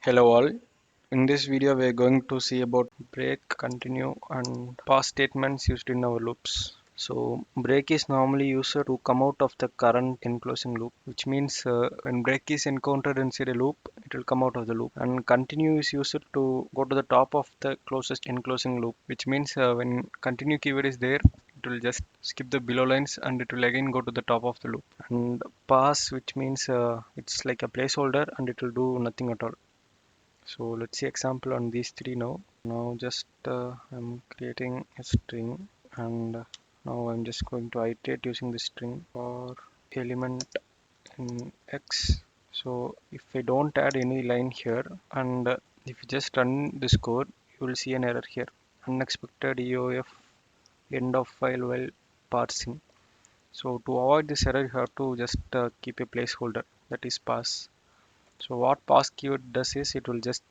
Hello all. In this video we are going to see about break, continue and pause statements used in our loops. So break is normally used to come out of the current enclosing loop, which means when break is encountered inside a loop, it will come out of the loop. And continue is used to go to the top of the closest enclosing loop, which means when continue keyword is there, it will just skip the below lines and it will again go to the top of the loop. And pass, which means it's like a placeholder and it will do nothing at all. So let's see example on these three now. Now just I'm creating a string and now I'm just going to iterate using the string for element in X. So if I don't add any line here and if you just run this code, you will see an error here. Unexpected EOF end of file while parsing. So to avoid this error, you have to just keep a placeholder, that is pass. So what pass keyword does is it will just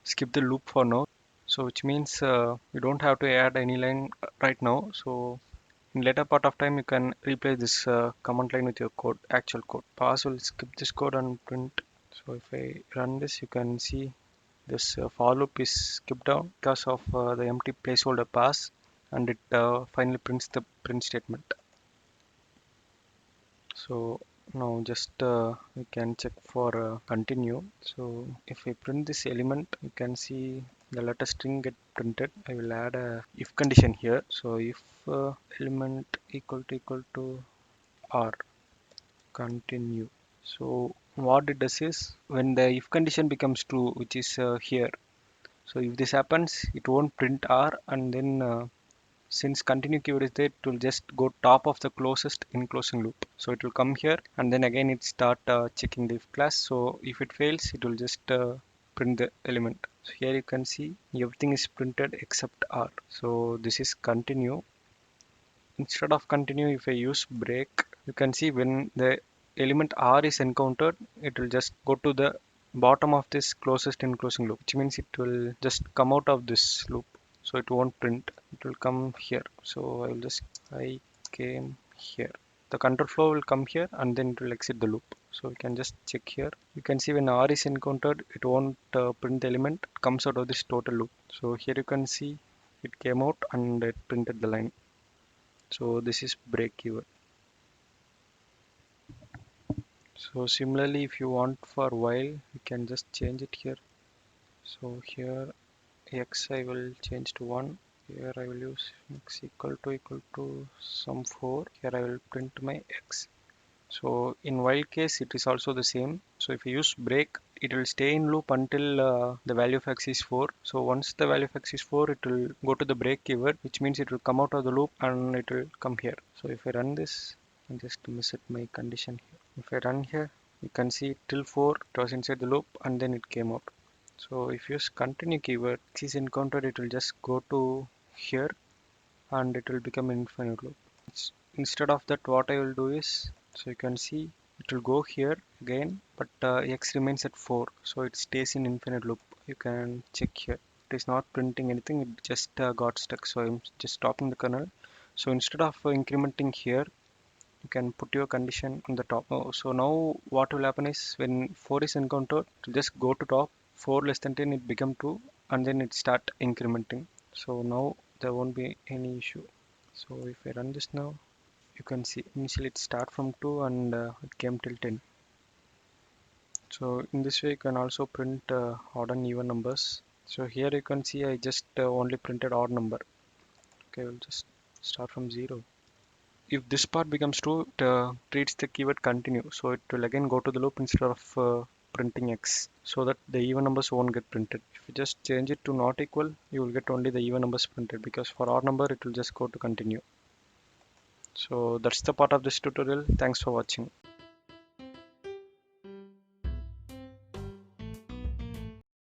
skip the loop for now. So which means you don't have to add any line right now. So in later part of time you can replace this command line with your code, actual code. Pass will skip this code and print. So if I run this, you can see this for loop is skipped out because of the empty placeholder pass, and it finally prints the print statement. So now just we can check for continue. So if I print this element, you can see the letter string get printed. I will add a if condition here. So if element equal to r, continue. So what it does is when the if condition becomes true, which is here. So if this happens, it won't print r, and then since continue keyword is there, it will just go top of the closest enclosing loop. So it will come here and then again it start checking the if class. So if it fails, it will just print the element. So here you can see everything is printed except r. So this is continue. Instead of continue, if I use break, you can see when the element r is encountered, it will just go to the bottom of this closest enclosing loop, which means it will just come out of this loop. So it won't print, it will come here. So I came here. The control flow will come here and then it will exit the loop. So we can just check here. You can see when r is encountered, it won't print the element, it comes out of this total loop. So here you can see it came out and it printed the line. So this is break keyword. So similarly, if you want for while, you can just change it here. So here x I will change to 1. Here I will use x equal to some 4. Here I will print my x. So in while case it is also the same. So if you use break, it will stay in loop until the value of x is 4. So once the value of x is 4, it will go to the break keyword, which means it will come out of the loop and it will come here. So if I run this, I just set my condition here. If I run here, you can see till 4 it was inside the loop and then it came out. So if you use continue keyword, x is encountered, it will just go to here and it will become an infinite loop. Instead of that, what I will do is, so you can see it will go here again, but x remains at 4, so it stays in infinite loop. You can check here, it is not printing anything, it just got stuck. So I'm just stopping the kernel. So instead of incrementing here, you can put your condition on the top. So now what will happen is when 4 is encountered, it will just go to top. 4 less than 10, it become 2, and then it start incrementing. So now there won't be any issue. So if I run this now, you can see initially it start from 2 and it came till 10. So in this way you can also print odd and even numbers. So here you can see I just only printed odd number. Okay, we'll just start from 0. If this part becomes true, it treats the keyword continue, so it will again go to the loop instead of printing x, so that the even numbers won't get printed. If you just change it to not equal, you will get only the even numbers printed, because for odd number it will just go to continue. So that's the part of this tutorial. Thanks for watching.